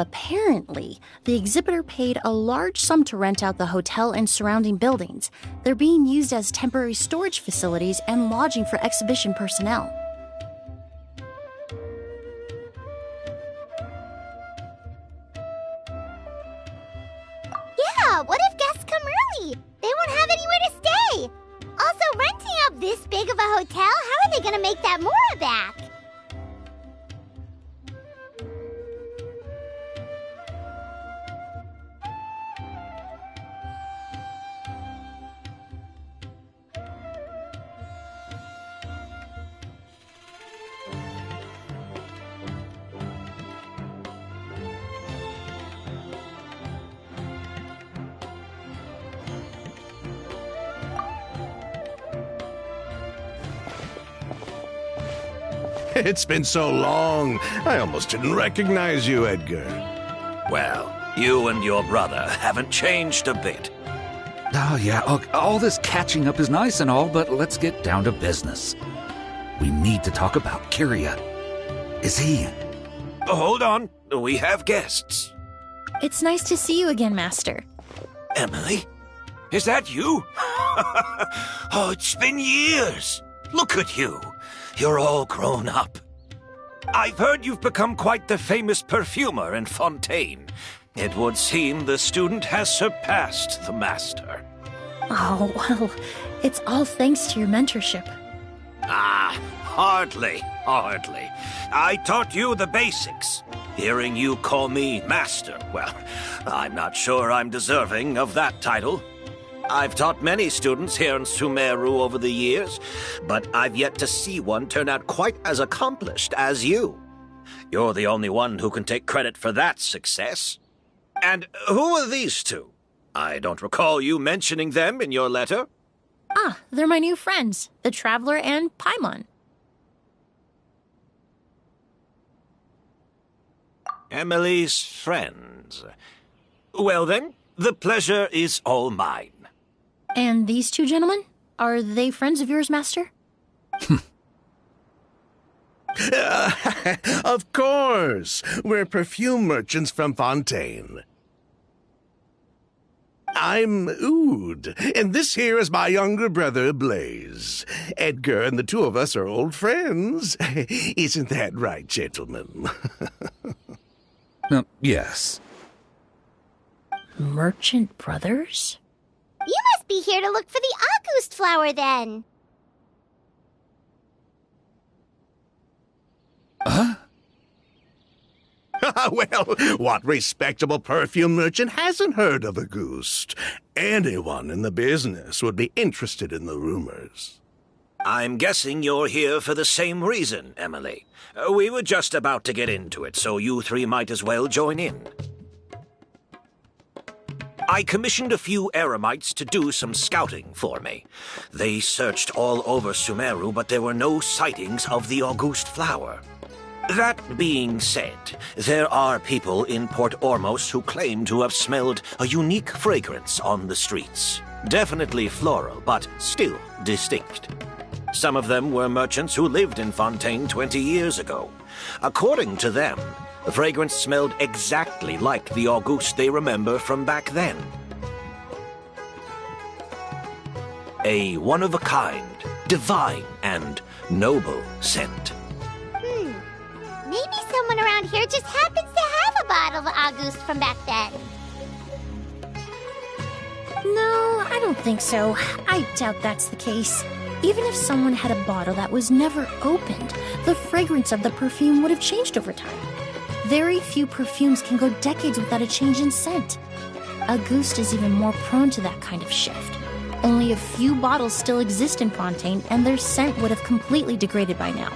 Apparently, the exhibitor paid a large sum to rent out the hotel and surrounding buildings. They're being used as temporary storage facilities and lodging for exhibition personnel. Yeah, what if guests come early? They won't have anywhere to stay. Also, renting out this big of a hotel, how are they gonna make that more back? It's been so long, I almost didn't recognize you, Edgar. Well, you and your brother haven't changed a bit. Oh, yeah, all this catching up is nice and all, but let's get down to business. We need to talk about Kiria. Is he... Hold on, we have guests. It's nice to see you again, Master. Emily? Is that you? Oh, it's been years. Look at you. You're all grown up. I've heard you've become quite the famous perfumer in Fontaine. It would seem the student has surpassed the master. Oh, well, it's all thanks to your mentorship. Ah, hardly. I taught you the basics. Hearing you call me master, well, I'm not sure I'm deserving of that title. I've taught many students here in Sumeru over the years, but I've yet to see one turn out quite as accomplished as you. You're the only one who can take credit for that success. And who are these two? I don't recall you mentioning them in your letter. Ah, they're my new friends, the Traveler and Paimon. Emily's friends. Well then, the pleasure is all mine. And these two gentlemen? Are they friends of yours, Master? Of course! We're perfume merchants from Fontaine. I'm Oud, and this here is my younger brother, Blaze. Edgar and the two of us are old friends. Isn't that right, gentlemen? Yes. Merchant brothers? You must be here to look for the August flower, then. Huh? Well, what respectable perfume merchant hasn't heard of Auguste? Anyone in the business would be interested in the rumors. I'm guessing you're here for the same reason, Emily. We were just about to get into it, so you three might as well join in. I commissioned a few eremites to do some scouting for me. They searched all over Sumeru, but there were no sightings of the Auguste flower. That being said, there are people in Port Ormos who claim to have smelled a unique fragrance on the streets. Definitely floral, but still distinct. Some of them were merchants who lived in Fontaine 20 years ago. According to them, the fragrance smelled exactly like the Auguste they remember from back then. A one-of-a-kind, divine, and noble scent. Maybe someone around here just happens to have a bottle of Auguste from back then. No, I don't think so. I doubt that's the case. Even if someone had a bottle that was never opened, the fragrance of the perfume would have changed over time. Very few perfumes can go decades without a change in scent. Auguste is even more prone to that kind of shift. Only a few bottles still exist in Fontaine, and their scent would have completely degraded by now.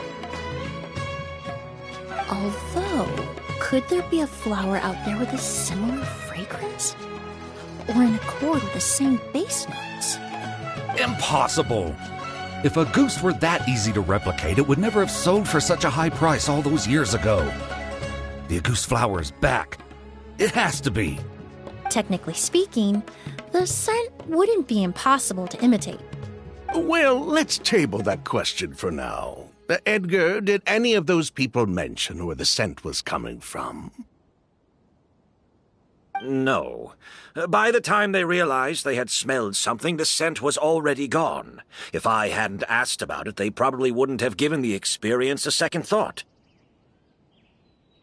Although, could there be a flower out there with a similar fragrance? Or in accord with the same base notes? Impossible! If Auguste were that easy to replicate, it would never have sold for such a high price all those years ago. The Auguste flower is back. It has to be. Technically speaking, the scent wouldn't be impossible to imitate. Well, let's table that question for now. Edgar, did any of those people mention where the scent was coming from? No. By the time they realized they had smelled something, the scent was already gone. If I hadn't asked about it, they probably wouldn't have given the experience a second thought.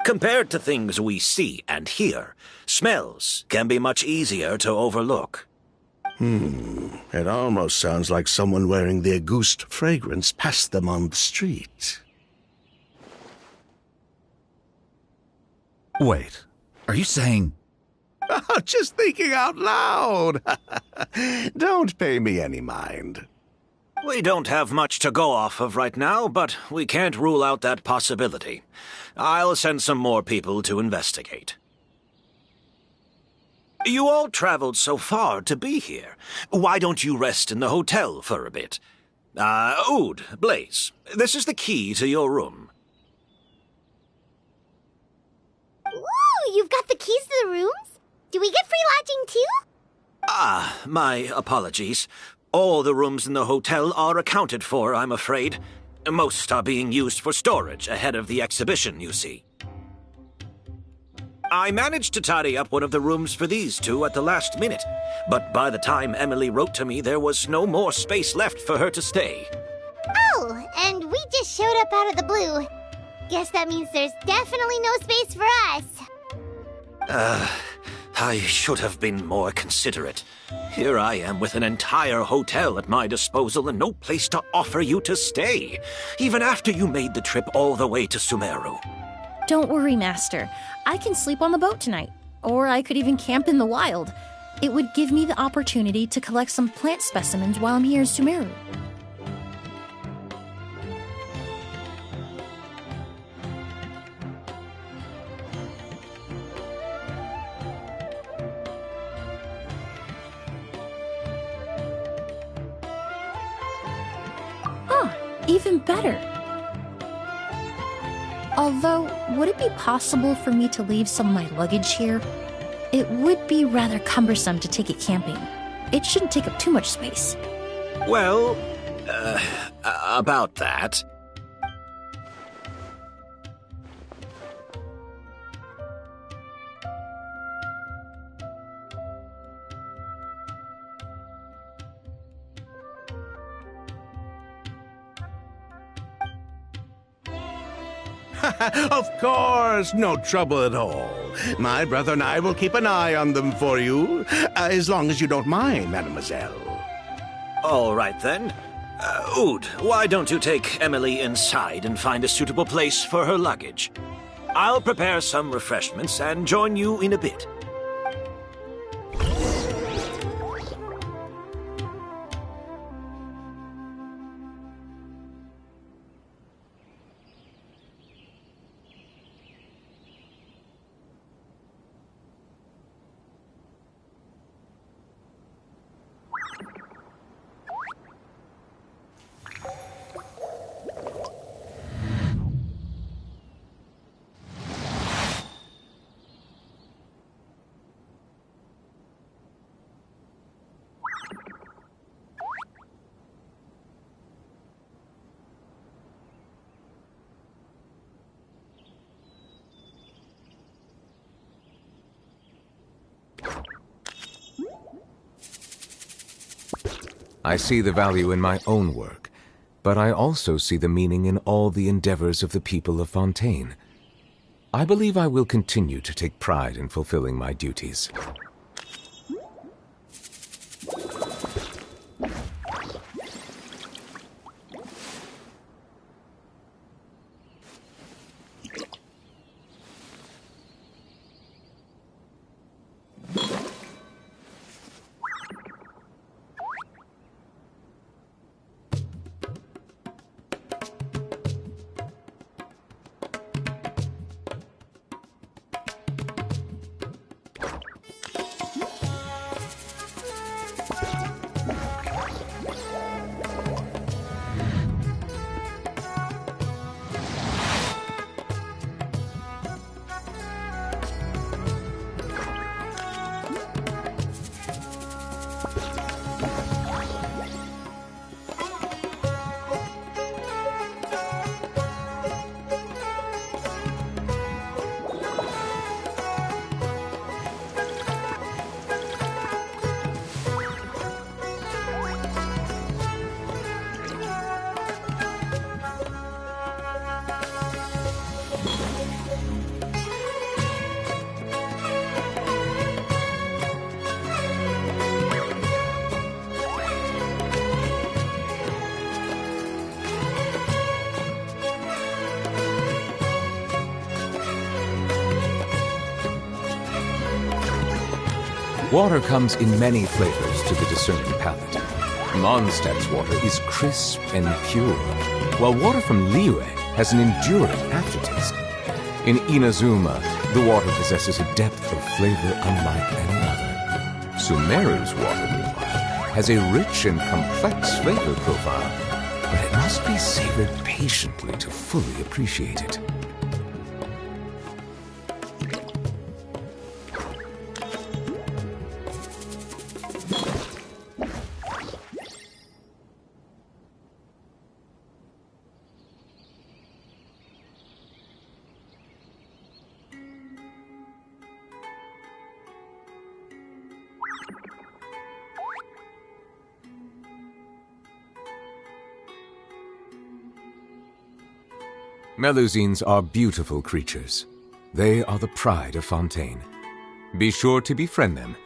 Compared to things we see and hear, smells can be much easier to overlook. It almost sounds like someone wearing the Auguste fragrance passed them on the street. Wait, are you saying... Oh, just thinking out loud. Don't pay me any mind. We don't have much to go off of right now, but we can't rule out that possibility. I'll send some more people to investigate. You all traveled so far to be here. Why don't you rest in the hotel for a bit? Oud, Blaze, this is the key to your room. Ooh, you've got the keys to the rooms? Do we get free lodging too? My apologies. All the rooms in the hotel are accounted for, I'm afraid. Most are being used for storage ahead of the exhibition, you see. I managed to tidy up one of the rooms for these two at the last minute, but by the time Emily wrote to me, there was no more space left for her to stay. Oh, and we just showed up out of the blue. Guess that means there's definitely no space for us. I should have been more considerate. Here I am with an entire hotel at my disposal and no place to offer you to stay, even after you made the trip all the way to Sumeru. Don't worry, Master. I can sleep on the boat tonight. Or I could even camp in the wild. It would give me the opportunity to collect some plant specimens while I'm here in Sumeru. Even better. Although, would it be possible for me to leave some of my luggage here? It would be rather cumbersome to take it camping. It shouldn't take up too much space. Well, about that. Of course, no trouble at all. My brother and I will keep an eye on them for you, as long as you don't mind, mademoiselle. All right, then. Oud, why don't you take Emily inside and find a suitable place for her luggage? I'll prepare some refreshments and join you in a bit. I see the value in my own work, but I also see the meaning in all the endeavors of the people of Fontaine. I believe I will continue to take pride in fulfilling my duties. Water comes in many flavors to the discerning palate. Mondstadt's water is crisp and pure, while water from Liyue has an enduring aftertaste. In Inazuma, the water possesses a depth of flavor unlike any other. Sumeru's water, meanwhile, has a rich and complex flavor profile, but it must be savored patiently to fully appreciate it. Melusines are beautiful creatures. They are the pride of Fontaine. Be sure to befriend them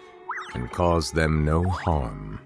and cause them no harm.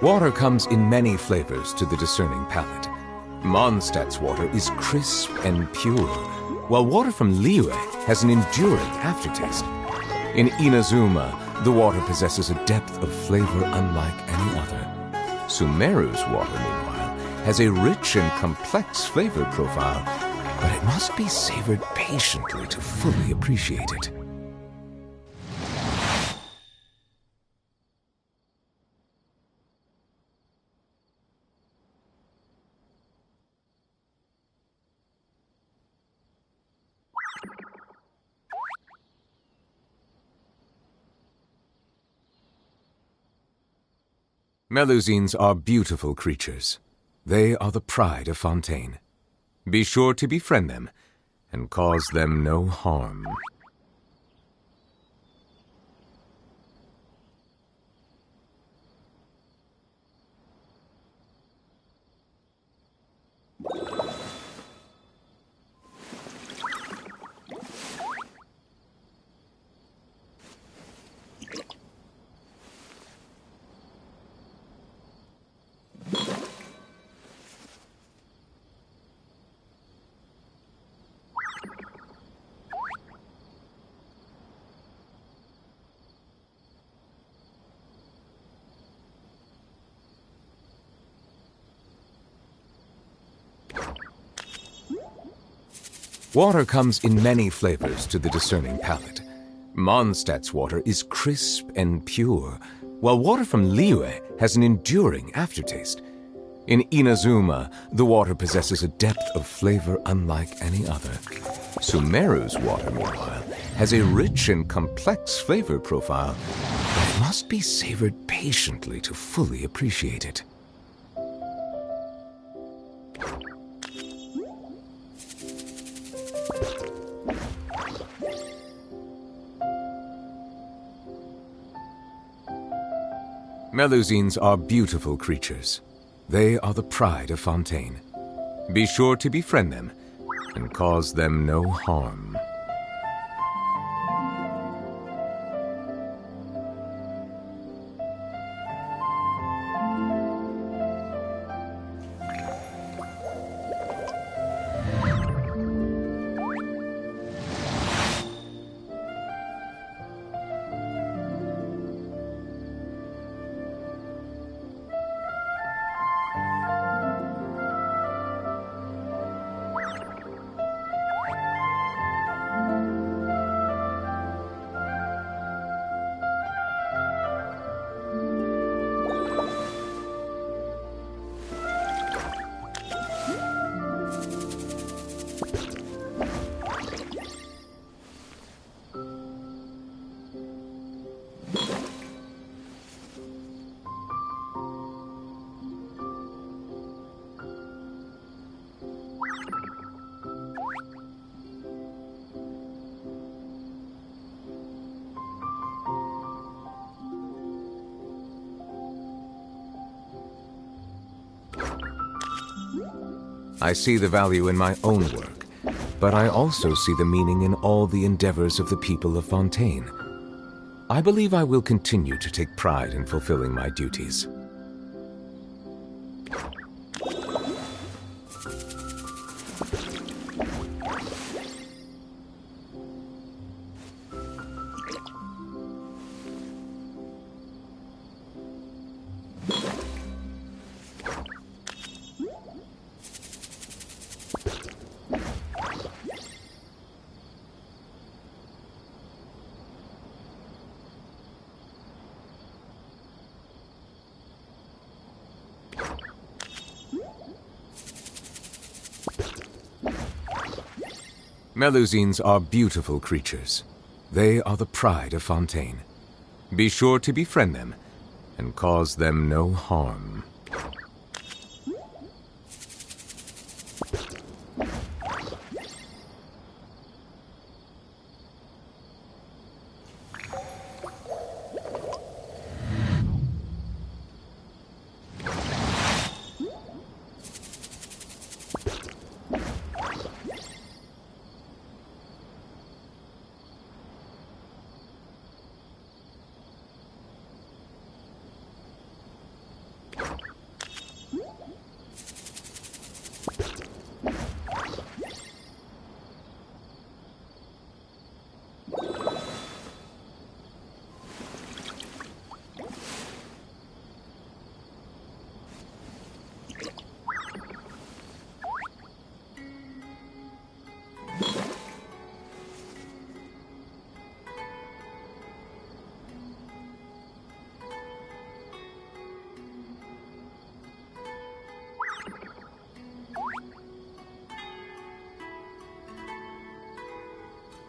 Water comes in many flavors to the discerning palate. Mondstadt's water is crisp and pure, while water from Liyue has an enduring aftertaste. In Inazuma, the water possesses a depth of flavor unlike any other. Sumeru's water, meanwhile, has a rich and complex flavor profile, but it must be savored patiently to fully appreciate it. Melusines are beautiful creatures. They are the pride of Fontaine. Be sure to befriend them and cause them no harm. Water comes in many flavors to the discerning palate. Mondstadt's water is crisp and pure, while water from Liyue has an enduring aftertaste. In Inazuma, the water possesses a depth of flavor unlike any other. Sumeru's water, meanwhile, has a rich and complex flavor profile, but it must be savored patiently to fully appreciate it. Melusines are beautiful creatures. They are the pride of Fontaine. Be sure to befriend them and cause them no harm. I see the value in my own work, but I also see the meaning in all the endeavors of the people of Fontaine. I believe I will continue to take pride in fulfilling my duties. Melusines are beautiful creatures. They are the pride of Fontaine. Be sure to befriend them and cause them no harm.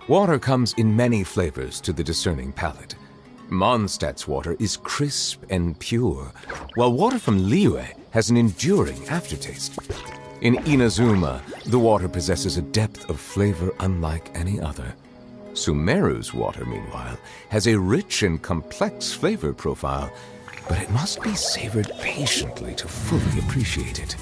Water comes in many flavors to the discerning palate. Mondstadt's water is crisp and pure, while water from Liyue has an enduring aftertaste. In Inazuma, the water possesses a depth of flavor unlike any other. Sumeru's water, meanwhile, has a rich and complex flavor profile, but it must be savored patiently to fully appreciate it.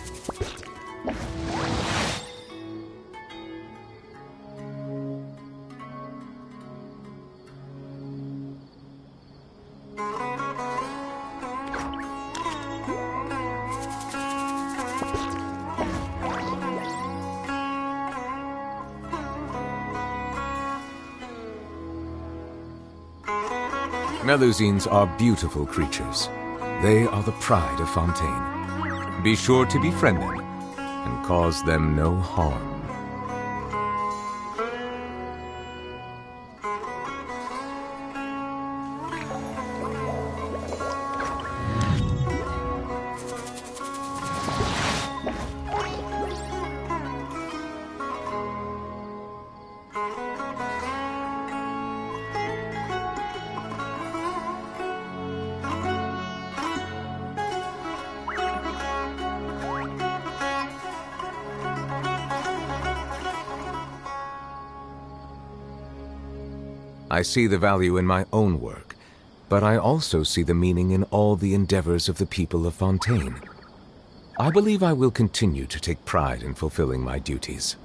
Melusines are beautiful creatures. They are the pride of Fontaine. Be sure to befriend them and cause them no harm. I see the value in my own work, but I also see the meaning in all the endeavors of the people of Fontaine. I believe I will continue to take pride in fulfilling my duties.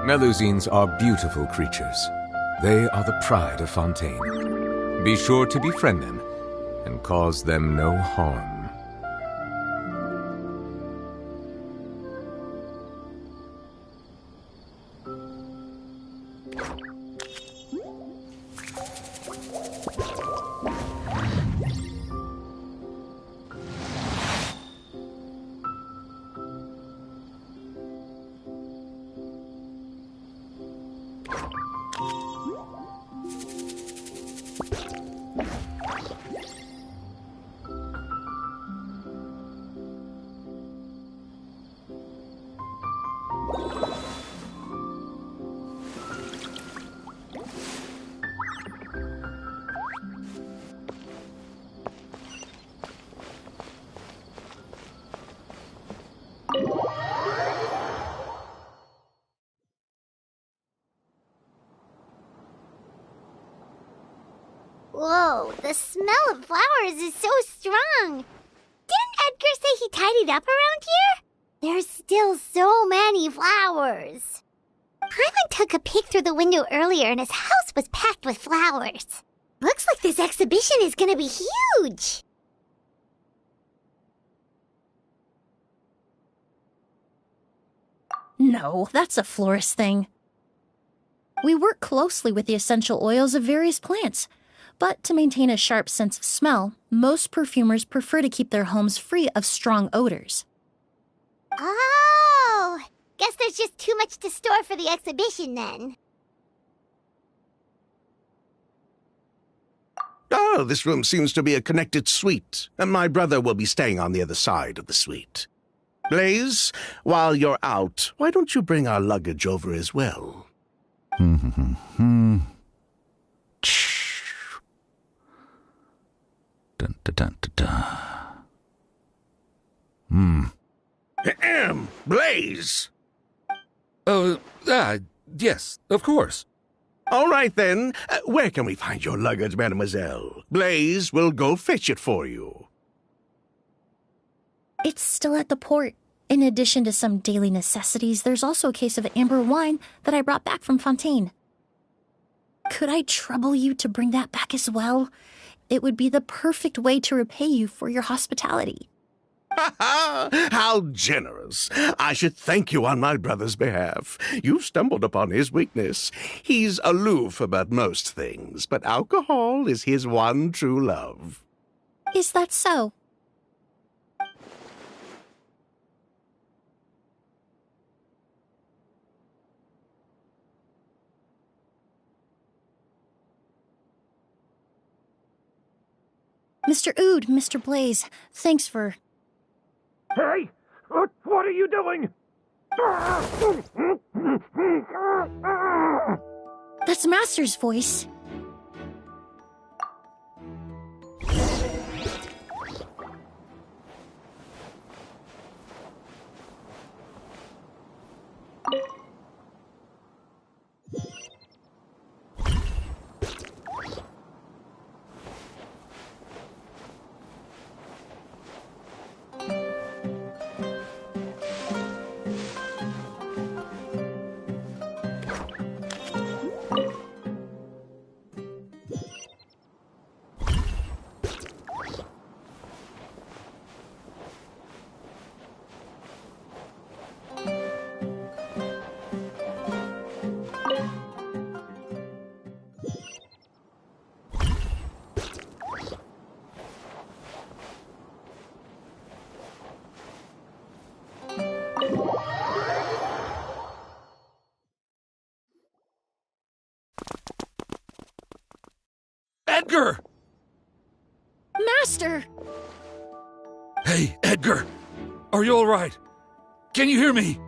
Melusines are beautiful creatures. They are the pride of Fontaine. Be sure to befriend them and cause them no harm. Whoa, the smell of flowers is so strong. Didn't Edgar say he tidied up around here? There's still so many flowers. Paimon took a peek through the window earlier and his house was packed with flowers. Looks like this exhibition is gonna be huge. No, that's a florist thing. We work closely with the essential oils of various plants, but to maintain a sharp sense of smell, most perfumers prefer to keep their homes free of strong odors. Oh, guess there's just too much to store for the exhibition then. Oh, this room seems to be a connected suite, and my brother will be staying on the other side of the suite. Blaze, while you're out, why don't you bring our luggage over as well? Dun, dun, dun, dun, dun. Ahem, Blaze! Yes, of course. All right, then. Where can we find your luggage, mademoiselle? Blaze will go fetch it for you. It's still at the port. In addition to some daily necessities, there's also a case of amber wine that I brought back from Fontaine. Could I trouble you to bring that back as well? It would be the perfect way to repay you for your hospitality. Ha ha! How generous! I should thank you on my brother's behalf. You've stumbled upon his weakness. He's aloof about most things, but alcohol is his one true love. Is that so? Mr. Ood, Mr. Blaze, thanks for... Hey! What are you doing? That's Master's voice. Edgar! Master! Hey, Edgar! Are you all right? Can you hear me?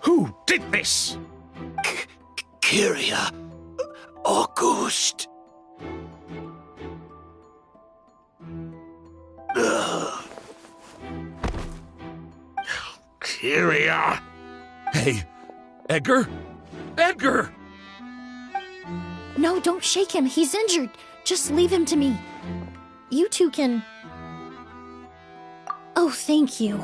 Who did this? Kyria. August. Kyria! Hey, Edgar? Edgar! No, don't shake him. He's injured. Just leave him to me. You two can... Oh, thank you.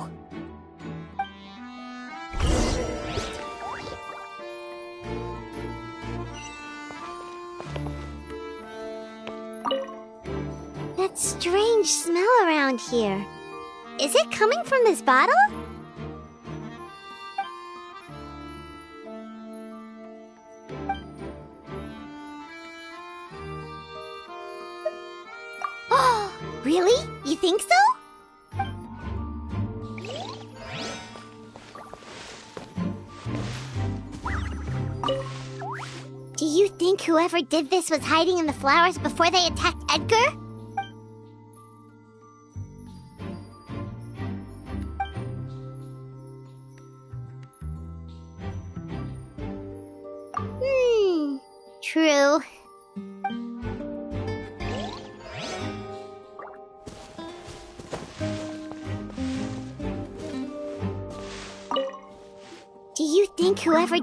Strange smell around here. Is it coming from this bottle? Oh, really? You think so? Do you think whoever did this was hiding in the flowers before they attacked Edgar? True. Do you think whoever...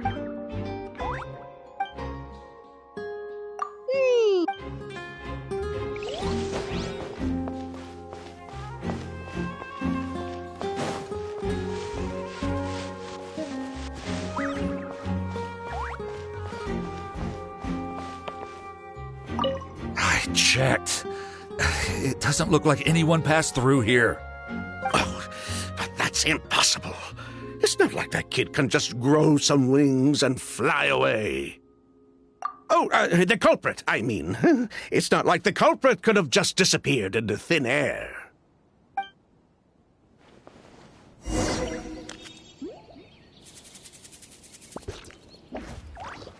Checked. It doesn't look like anyone passed through here. Oh, but that's impossible. It's not like that kid can just grow some wings and fly away. Oh, the culprit, I mean. It's not like the culprit could have just disappeared into thin air.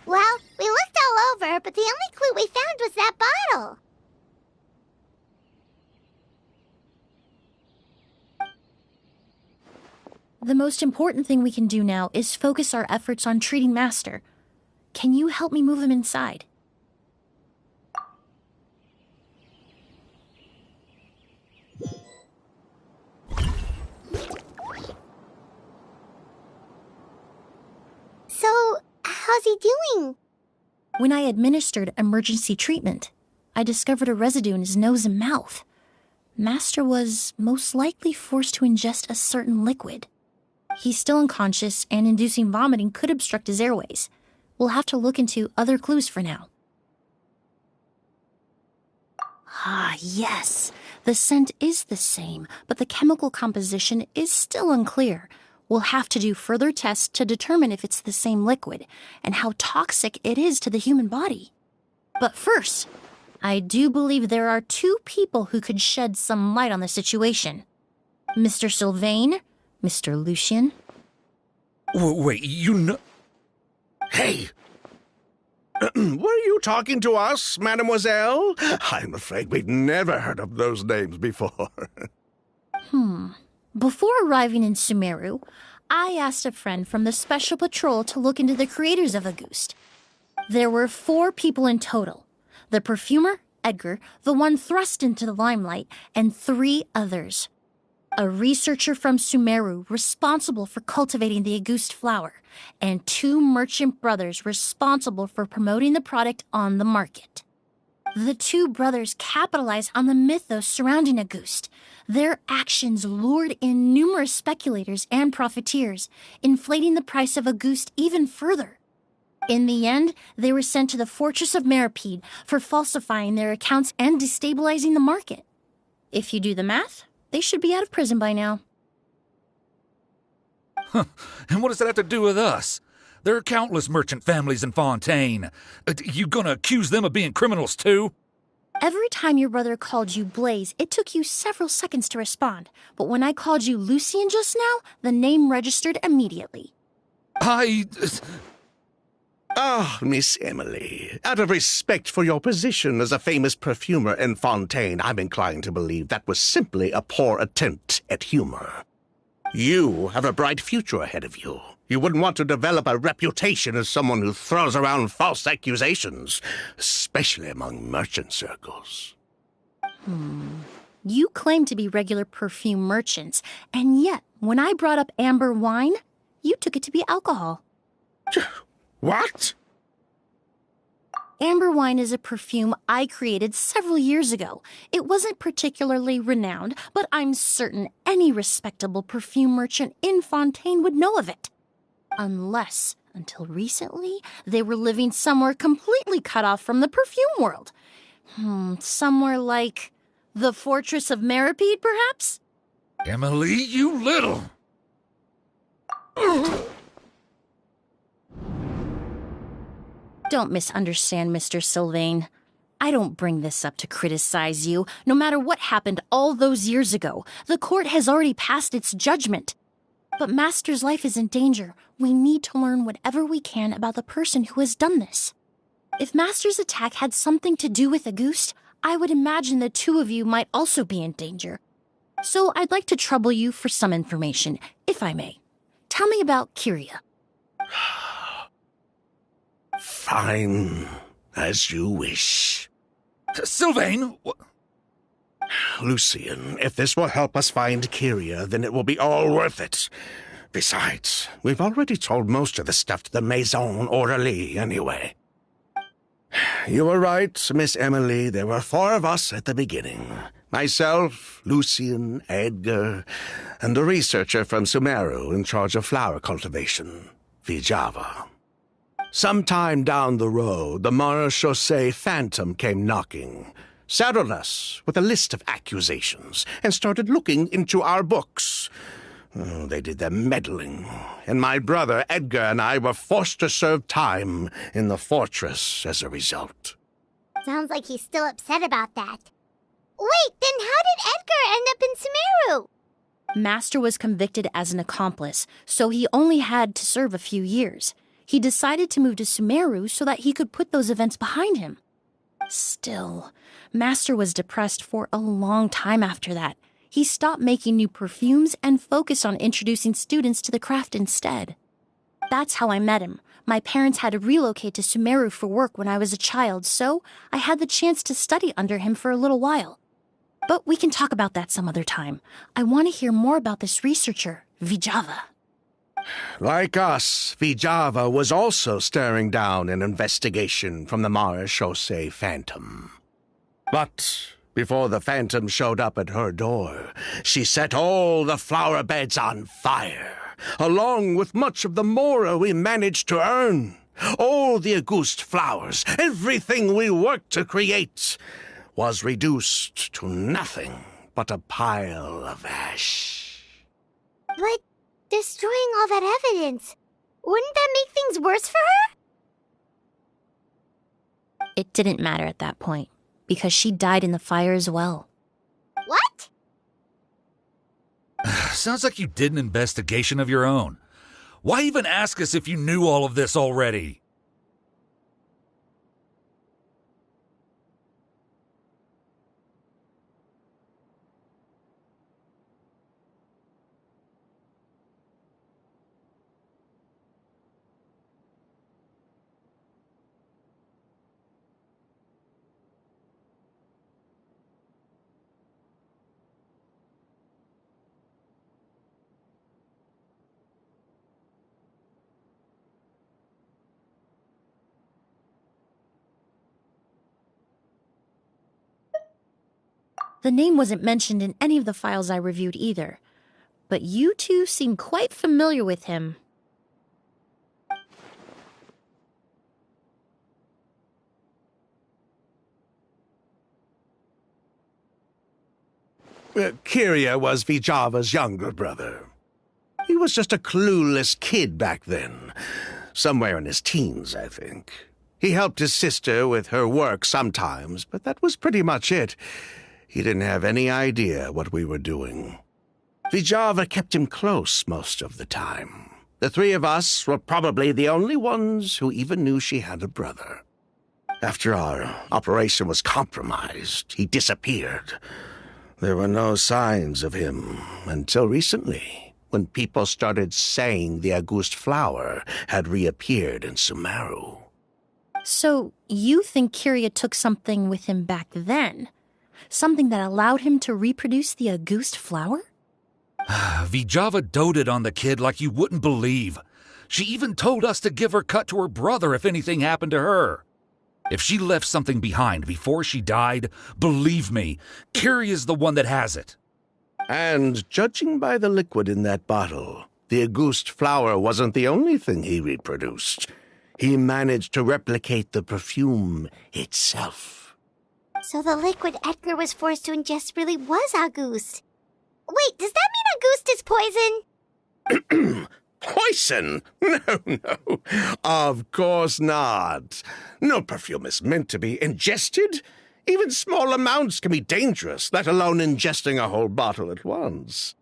Well, we looked all over, but the only clue we found was that bottle. The most important thing we can do now is focus our efforts on treating Master. Can you help me move him inside? So, how's he doing? When I administered emergency treatment, I discovered a residue in his nose and mouth. Master was most likely forced to ingest a certain liquid. He's still unconscious, and inducing vomiting could obstruct his airways. We'll have to look into other clues for now. Ah, yes. The scent is the same, but the chemical composition is still unclear. We'll have to do further tests to determine if it's the same liquid and how toxic it is to the human body. But first, I do believe there are two people who could shed some light on the situation. Mr. Sylvain, Mr. Lucien. Wait, you know... Hey! Were you talking to us, mademoiselle? I'm afraid we've never heard of those names before. Before arriving in Sumeru, I asked a friend from the Special Patrol to look into the creators of Auguste. There were 4 people in total. The perfumer, Edgar, the one thrust into the limelight, and 3 others. A researcher from Sumeru responsible for cultivating the Auguste flower, and 2 merchant brothers responsible for promoting the product on the market. The 2 brothers capitalized on the mythos surrounding Auguste. Their actions lured in numerous speculators and profiteers, inflating the price of Auguste even further. In the end, they were sent to the fortress of Meripede for falsifying their accounts and destabilizing the market. If you do the math, they should be out of prison by now. And what does that have to do with us? There are countless merchant families in Fontaine. You gonna accuse them of being criminals too? Every time your brother called you Blaze, it took you several seconds to respond. But when I called you Lucien just now, the name registered immediately. Ah, Miss Emily, out of respect for your position as a famous perfumer in Fontaine, I'm inclined to believe that was simply a poor attempt at humor. You have a bright future ahead of you. You wouldn't want to develop a reputation as someone who throws around false accusations, especially among merchant circles. You claim to be regular perfume merchants, and yet, when I brought up amber wine, you took it to be alcohol. What? Amber wine is a perfume I created several years ago. It wasn't particularly renowned, but I'm certain any respectable perfume merchant in Fontaine would know of it. Unless, until recently, they were living somewhere completely cut off from the perfume world. Somewhere like The Fortress of Meripede, perhaps? Emily, you little... Don't misunderstand, Mr. Sylvain. I don't bring this up to criticize you. No matter what happened all those years ago, the court has already passed its judgment. But Master's life is in danger. We need to learn whatever we can about the person who has done this. If Master's attack had something to do with Auguste, I would imagine the two of you might also be in danger. So I'd like to trouble you for some information, if I may. Tell me about Kyria. Fine, as you wish. Sylvain! Lucien, if this will help us find Kyria, then it will be all worth it. Besides, we've already told most of the stuff to the Maison Orderly anyway. You were right, Miss Emily. There were 4 of us at the beginning. Myself, Lucien, Edgar, and the researcher from Sumeru in charge of flower cultivation, Vijava. Sometime down the road, the Marechaussee Phantom came knocking, saddled us with a list of accusations, and started looking into our books. Oh, they did their meddling, and my brother Edgar and I were forced to serve time in the fortress as a result. Sounds like he's still upset about that. Wait, then how did Edgar end up in Sumeru? Master was convicted as an accomplice, so he only had to serve a few years. He decided to move to Sumeru so that he could put those events behind him. Still, Master was depressed for a long time after that. He stopped making new perfumes and focused on introducing students to the craft instead. That's how I met him. My parents had to relocate to Sumeru for work when I was a child, so I had the chance to study under him for a little while. But we can talk about that some other time. I want to hear more about this researcher, Vijava. Like us, Vijava was also staring down an investigation from the Marechaussee Phantom. But before the Phantom showed up at her door, she set all the flower beds on fire, along with much of the mora we managed to earn. All the Auguste flowers, everything we worked to create, was reduced to nothing but a pile of ash. But destroying all that evidence, wouldn't that make things worse for her? It didn't matter at that point, because she died in the fire as well. What? Sounds like you did an investigation of your own. Why even ask us if you knew all of this already? The name wasn't mentioned in any of the files I reviewed either, but you two seem quite familiar with him. Kyria was Vijava's younger brother. He was just a clueless kid back then, somewhere in his teens, I think. He helped his sister with her work sometimes, but that was pretty much it. He didn't have any idea what we were doing. Vijava kept him close most of the time. The 3 of us were probably the only ones who even knew she had a brother. After our operation was compromised, he disappeared. There were no signs of him until recently, when people started saying the Auguste flower had reappeared in Sumeru. So, you think Kyria took something with him back then? Something that allowed him to reproduce the Auguste flower? Vijava doted on the kid like you wouldn't believe. She even told us to give her cut to her brother if anything happened to her. If she left something behind before she died, believe me, Kyria's the one that has it. And judging by the liquid in that bottle, the Auguste flower wasn't the only thing he reproduced. He managed to replicate the perfume itself. So the liquid Edgar was forced to ingest really was August. Wait, does that mean August is poison? Poison? No, no. Of course not. No perfume is meant to be ingested. Even small amounts can be dangerous, let alone ingesting a whole bottle at once.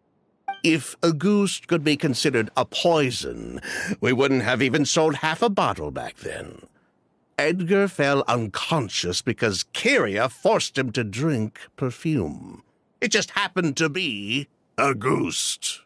If August could be considered a poison, we wouldn't have even sold half a bottle back then. Edgar fell unconscious because Kyria forced him to drink perfume. It just happened to be August.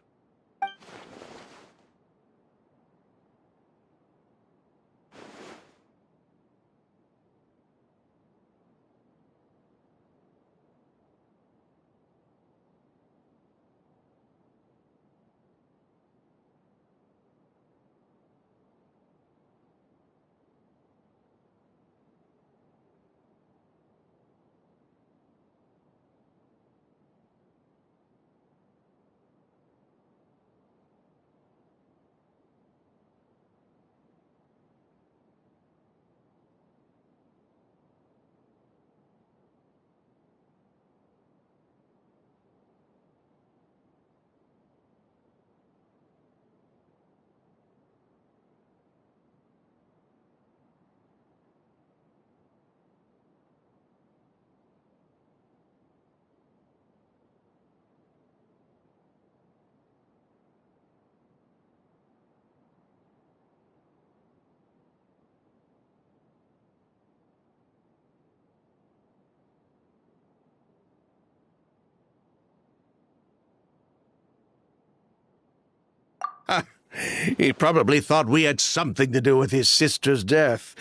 He probably thought we had something to do with his sister's death.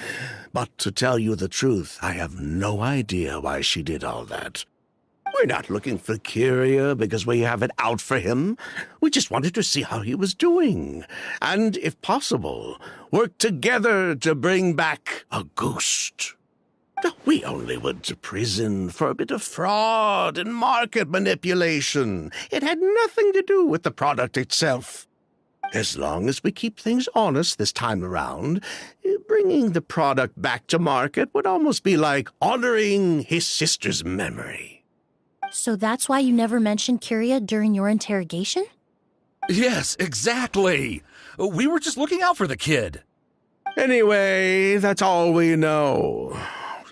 But to tell you the truth, I have no idea why she did all that. We're not looking for Kyria because we have it out for him. We just wanted to see how he was doing. And, if possible, work together to bring back a ghost. We only went to prison for a bit of fraud and market manipulation. It had nothing to do with the product itself. As long as we keep things honest this time around, bringing the product back to market would almost be like honoring his sister's memory. So that's why you never mentioned Kyria during your interrogation? Yes, exactly. We were just looking out for the kid. Anyway, that's all we know.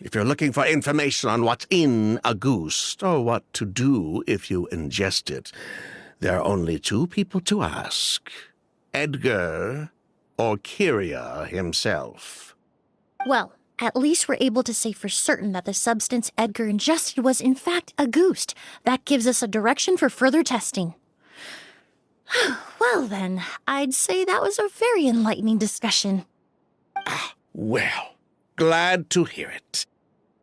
If you're looking for information on what's in a goose, or what to do if you ingest it, there are only two people to ask: Edgar or Kyria himself. Well, at least we're able to say for certain that the substance Edgar ingested was in fact a goose. That gives us a direction for further testing. Well then, I'd say that was a very enlightening discussion. Well, glad to hear it.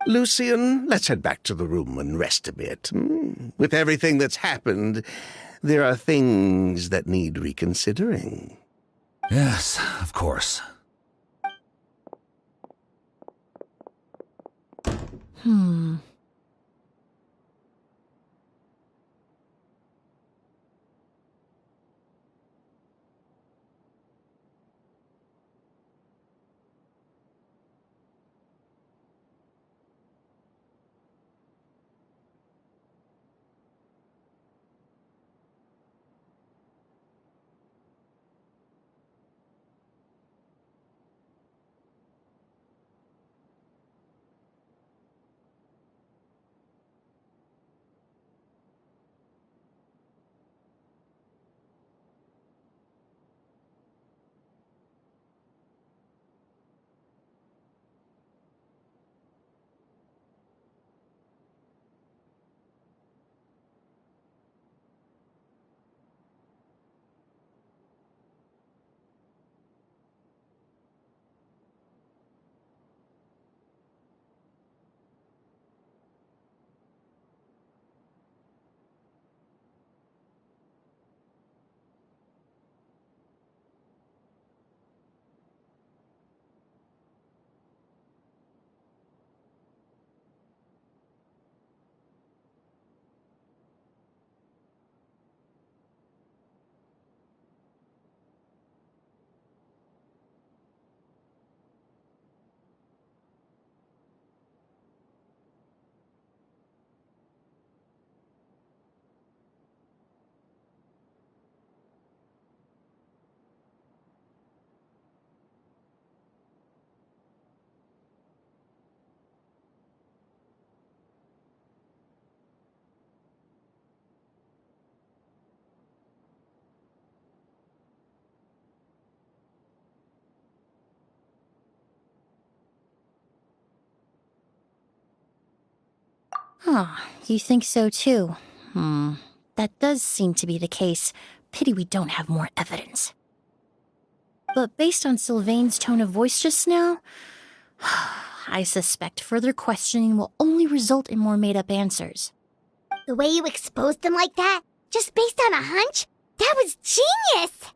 Lucian, let's head back to the room and rest a bit. With everything that's happened, there are things that need reconsidering. Yes, of course. You think so too? That does seem to be the case. Pity we don't have more evidence. But based on Sylvain's tone of voice just now, I suspect further questioning will only result in more made-up answers. The way you exposed them like that, just based on a hunch, that was genius!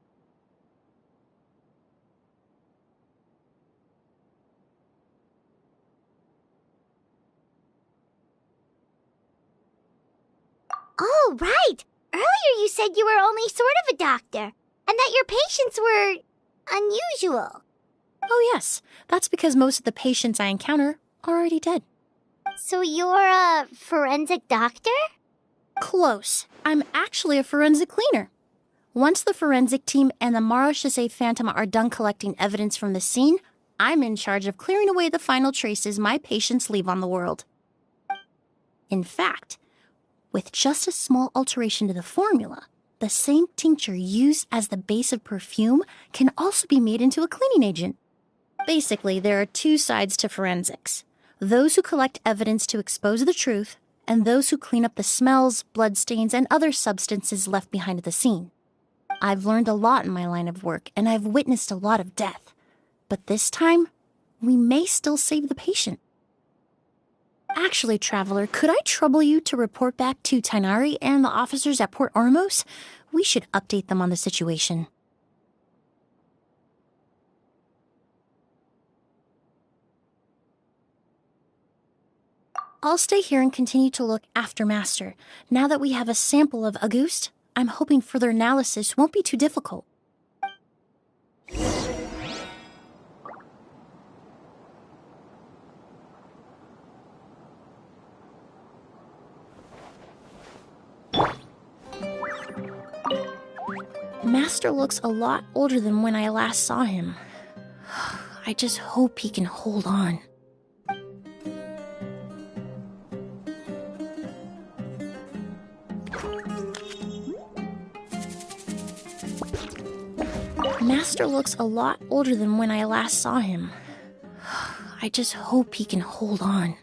Oh, right! Earlier you said you were only sort of a doctor, and that your patients were unusual. Oh yes, that's because most of the patients I encounter are already dead. So you're a forensic doctor? Close. I'm actually a forensic cleaner. Once the forensic team and the Marechaussee Phantom are done collecting evidence from the scene, I'm in charge of clearing away the final traces my patients leave on the world. In fact, with just a small alteration to the formula, the same tincture used as the base of perfume can also be made into a cleaning agent. Basically, there are two sides to forensics: those who collect evidence to expose the truth, and those who clean up the smells, bloodstains, and other substances left behind at the scene. I've learned a lot in my line of work, and I've witnessed a lot of death. But this time, we may still save the patient. Actually, Traveler, could I trouble you to report back to Tainari and the officers at Port Ormos? We should update them on the situation. I'll stay here and continue to look after Master. Now that we have a sample of Auguste, I'm hoping further analysis won't be too difficult. Master looks a lot older than when I last saw him. I just hope he can hold on. Master looks a lot older than when I last saw him. I just hope he can hold on.